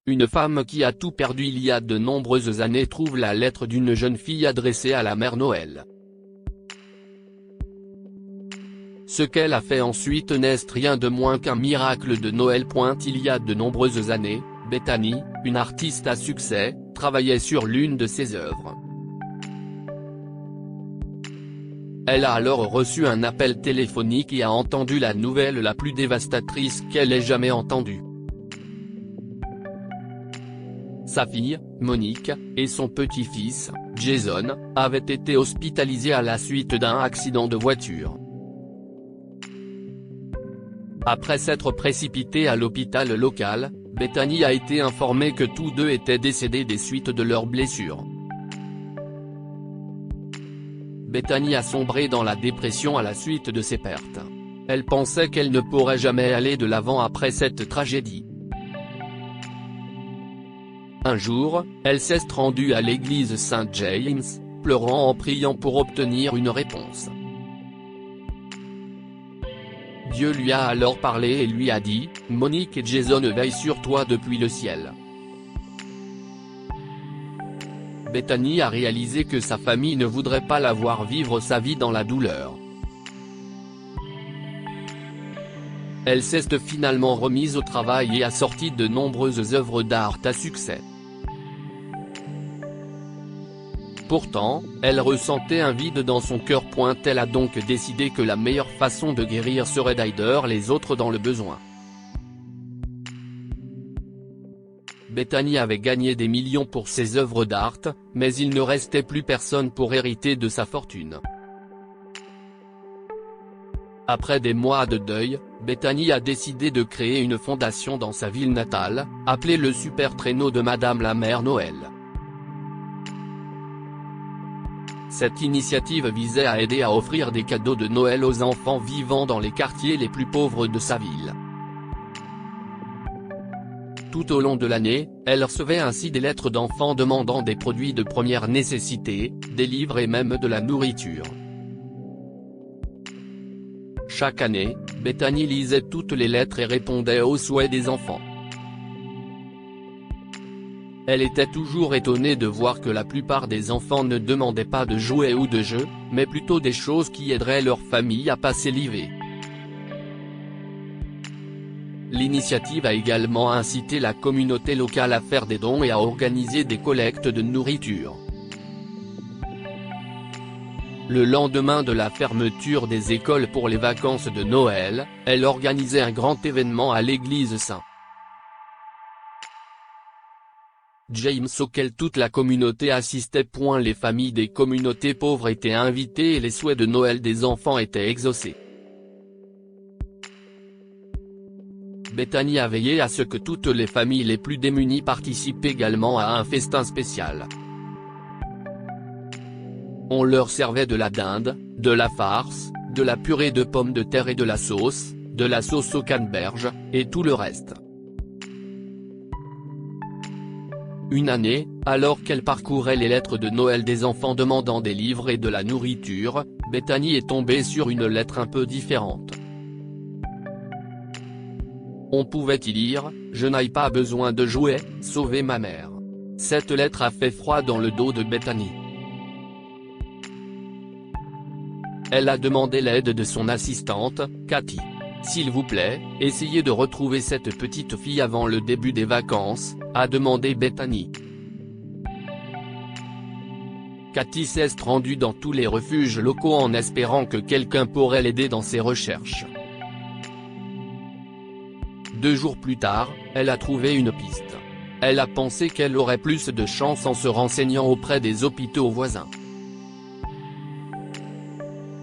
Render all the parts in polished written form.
Une femme qui a tout perdu il y a de nombreuses années trouve la lettre d'une jeune fille adressée à la mère Noël. Ce qu'elle a fait ensuite n'est rien de moins qu'un miracle de Noël. Il y a de nombreuses années, Bethany, une artiste à succès, travaillait sur l'une de ses œuvres. Elle a alors reçu un appel téléphonique et a entendu la nouvelle la plus dévastatrice qu'elle ait jamais entendue. Sa fille, Monique, et son petit-fils, Jason, avaient été hospitalisés à la suite d'un accident de voiture. Après s'être précipités à l'hôpital local, Bethany a été informée que tous deux étaient décédés des suites de leurs blessures. Bethany a sombré dans la dépression à la suite de ces pertes. Elle pensait qu'elle ne pourrait jamais aller de l'avant après cette tragédie. Un jour, elle s'est rendue à l'église St. James, pleurant en priant pour obtenir une réponse. Dieu lui a alors parlé et lui a dit, « Monique et Jason veillent sur toi depuis le ciel. » Bethany a réalisé que sa famille ne voudrait pas la voir vivre sa vie dans la douleur. Elle s'est finalement remise au travail et a sorti de nombreuses œuvres d'art à succès. Pourtant, elle ressentait un vide dans son cœur. Elle a donc décidé que la meilleure façon de guérir serait d'aider les autres dans le besoin. Bethany avait gagné des millions pour ses œuvres d'art, mais il ne restait plus personne pour hériter de sa fortune. Après des mois de deuil, Bethany a décidé de créer une fondation dans sa ville natale, appelée le Super Traîneau de Madame la Mère Noël. Cette initiative visait à aider à offrir des cadeaux de Noël aux enfants vivant dans les quartiers les plus pauvres de sa ville. Tout au long de l'année, elle recevait ainsi des lettres d'enfants demandant des produits de première nécessité, des livres et même de la nourriture. Chaque année, Bethany lisait toutes les lettres et répondait aux souhaits des enfants. Elle était toujours étonnée de voir que la plupart des enfants ne demandaient pas de jouets ou de jeux, mais plutôt des choses qui aideraient leur famille à passer l'hiver. L'initiative a également incité la communauté locale à faire des dons et à organiser des collectes de nourriture. Le lendemain de la fermeture des écoles pour les vacances de Noël, elle organisait un grand événement à l'église St. James auquel toute la communauté assistait. Les familles des communautés pauvres étaient invitées et les souhaits de Noël des enfants étaient exaucés. Bethany a veillé à ce que toutes les familles les plus démunies participent également à un festin spécial. On leur servait de la dinde, de la farce, de la purée de pommes de terre et de la sauce au canneberge, et tout le reste. Une année, alors qu'elle parcourait les lettres de Noël des enfants demandant des livres et de la nourriture, Bethany est tombée sur une lettre un peu différente. On pouvait y lire, « Je n'ai pas besoin de jouets, sauvez ma mère ». Cette lettre a fait froid dans le dos de Bethany. Elle a demandé l'aide de son assistante, Cathy. « S'il vous plaît, essayez de retrouver cette petite fille avant le début des vacances », a demandé Bethany. Cathy s'est rendue dans tous les refuges locaux en espérant que quelqu'un pourrait l'aider dans ses recherches. 2 jours plus tard, elle a trouvé une piste. Elle a pensé qu'elle aurait plus de chance en se renseignant auprès des hôpitaux voisins.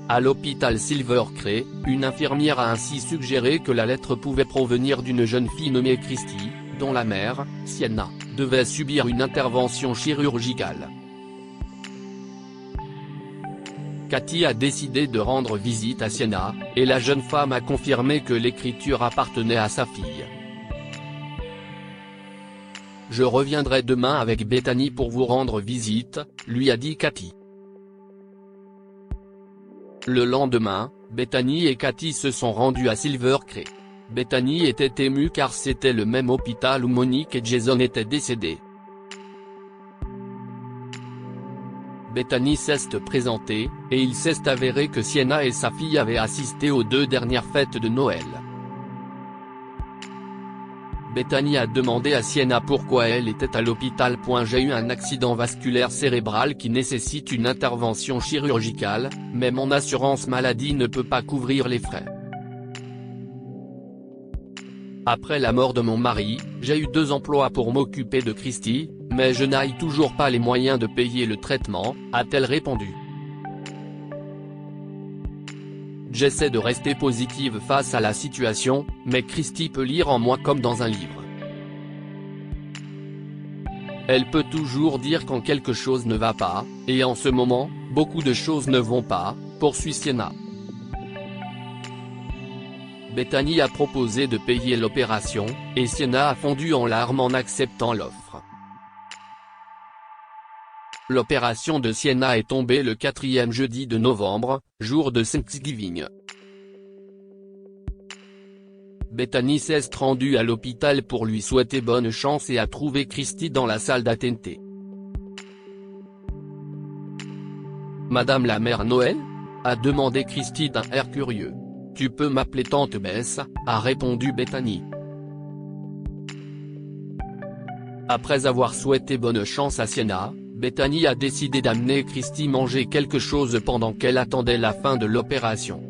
À l'hôpital Silver-Cray, une infirmière a ainsi suggéré que la lettre pouvait provenir d'une jeune fille nommée Christy, dont la mère, Sienna, devait subir une intervention chirurgicale. Cathy a décidé de rendre visite à Sienna, et la jeune femme a confirmé que l'écriture appartenait à sa fille. « Je reviendrai demain avec Bethany pour vous rendre visite », lui a dit Cathy. Le lendemain, Bethany et Cathy se sont rendus à Silver-Cray. Bethany était émue car c'était le même hôpital où Monique et Jason étaient décédés. Bethany s'est présentée, et il s'est avéré que Sienna et sa fille avaient assisté aux 2 dernières fêtes de Noël. Bethany a demandé à Sienna pourquoi elle était à l'hôpital. J'ai eu un accident vasculaire cérébral qui nécessite une intervention chirurgicale, mais mon assurance maladie ne peut pas couvrir les frais. Après la mort de mon mari, j'ai eu 2 emplois pour m'occuper de Christy, mais je n'ai toujours pas les moyens de payer le traitement, a-t-elle répondu. J'essaie de rester positive face à la situation, mais Christy peut lire en moi comme dans un livre. Elle peut toujours dire quand quelque chose ne va pas, et en ce moment, beaucoup de choses ne vont pas, poursuit Sienna. Bethany a proposé de payer l'opération, et Sienna a fondu en larmes en acceptant l'offre. L'opération de Sienna est tombée le 4e jeudi de novembre, jour de Thanksgiving. Bethany s'est rendue à l'hôpital pour lui souhaiter bonne chance et a trouvé Christy dans la salle d'attente. Madame la mère Noël ? A demandé Christy d'un air curieux. Tu peux m'appeler tante Bess, a répondu Bethany. Après avoir souhaité bonne chance à Sienna, Bethany a décidé d'amener Christy manger quelque chose pendant qu'elle attendait la fin de l'opération.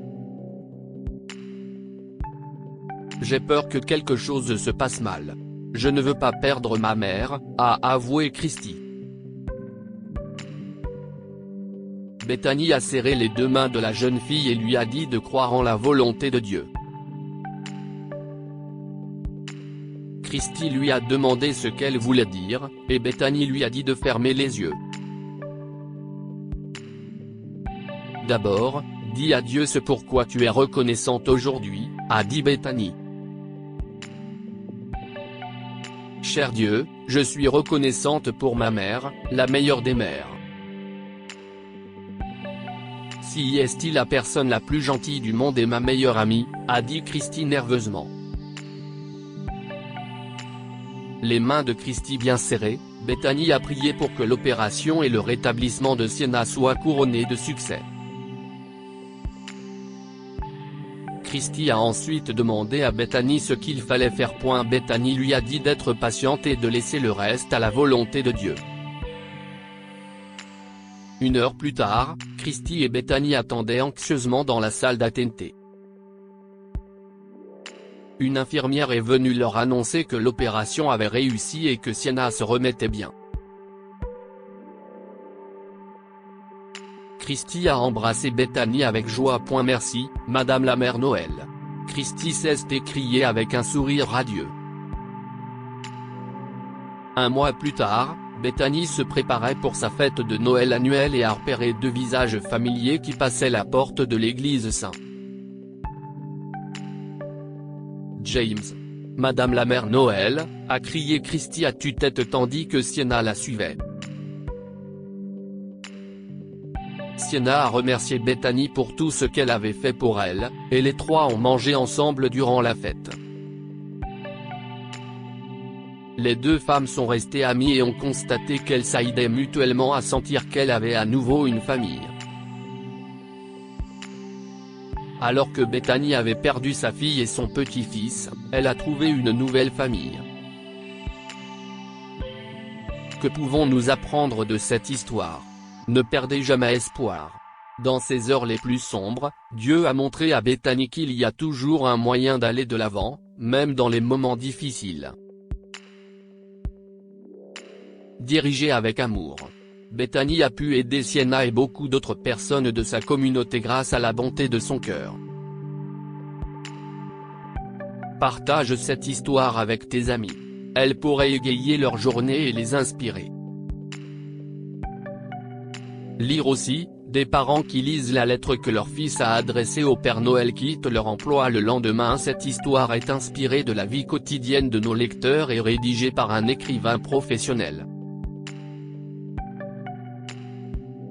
J'ai peur que quelque chose se passe mal. Je ne veux pas perdre ma mère, a avoué Christy. Bethany a serré les 2 mains de la jeune fille et lui a dit de croire en la volonté de Dieu. Christy lui a demandé ce qu'elle voulait dire, et Bethany lui a dit de fermer les yeux. D'abord, dis à Dieu ce pourquoi tu es reconnaissante aujourd'hui, a dit Bethany. Cher Dieu, je suis reconnaissante pour ma mère, la meilleure des mères. Si est la personne la plus gentille du monde et ma meilleure amie, a dit Christy nerveusement. Les mains de Christy bien serrées, Bethany a prié pour que l'opération et le rétablissement de Sienna soient couronnés de succès. Christy a ensuite demandé à Bethany ce qu'il fallait faire. Bethany lui a dit d'être patiente et de laisser le reste à la volonté de Dieu. 1 heure plus tard, Christy et Bethany attendaient anxieusement dans la salle d'attente. Une infirmière est venue leur annoncer que l'opération avait réussi et que Sienna se remettait bien. Christy a embrassé Bethany avec joie. Merci, Madame la mère Noël. Christy s'est écriée avec un sourire radieux. Un mois plus tard, Bethany se préparait pour sa fête de Noël annuelle et a repéré 2 visages familiers qui passaient la porte de l'église St. James. Madame la mère Noël, a crié Christy à tue-tête tandis que Sienna la suivait. Sienna a remercié Bethany pour tout ce qu'elle avait fait pour elle, et les 3 ont mangé ensemble durant la fête. Les 2 femmes sont restées amies et ont constaté qu'elles s'aidaient mutuellement à sentir qu'elle avait à nouveau une famille. Alors que Bethany avait perdu sa fille et son petit-fils, elle a trouvé une nouvelle famille. Que pouvons-nous apprendre de cette histoire ? Ne perdez jamais espoir. Dans ces heures les plus sombres, Dieu a montré à Bethany qu'il y a toujours un moyen d'aller de l'avant, même dans les moments difficiles. Dirigée avec amour, Bethany a pu aider Sienna et beaucoup d'autres personnes de sa communauté grâce à la bonté de son cœur. Partage cette histoire avec tes amis. Elle pourrait égayer leur journée et les inspirer. Lire aussi, des parents qui lisent la lettre que leur fils a adressée au Père Noël quittent leur emploi le lendemain. Cette histoire est inspirée de la vie quotidienne de nos lecteurs et rédigée par un écrivain professionnel.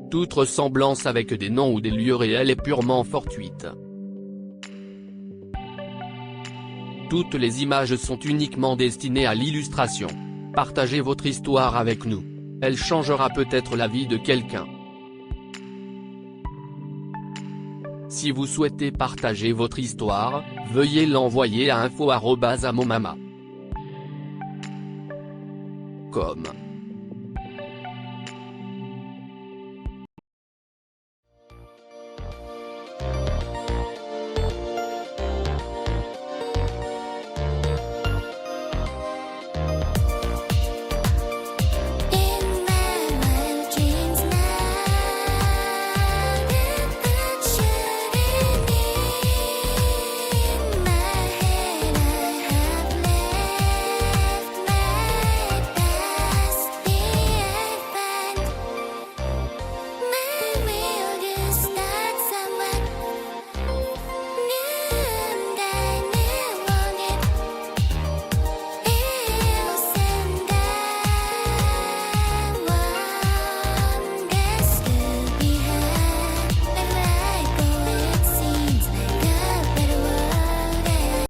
Toute ressemblance avec des noms ou des lieux réels est purement fortuite. Toutes les images sont uniquement destinées à l'illustration. Partagez votre histoire avec nous. Elle changera peut-être la vie de quelqu'un. Si vous souhaitez partager votre histoire, veuillez l'envoyer à info@amomama.com.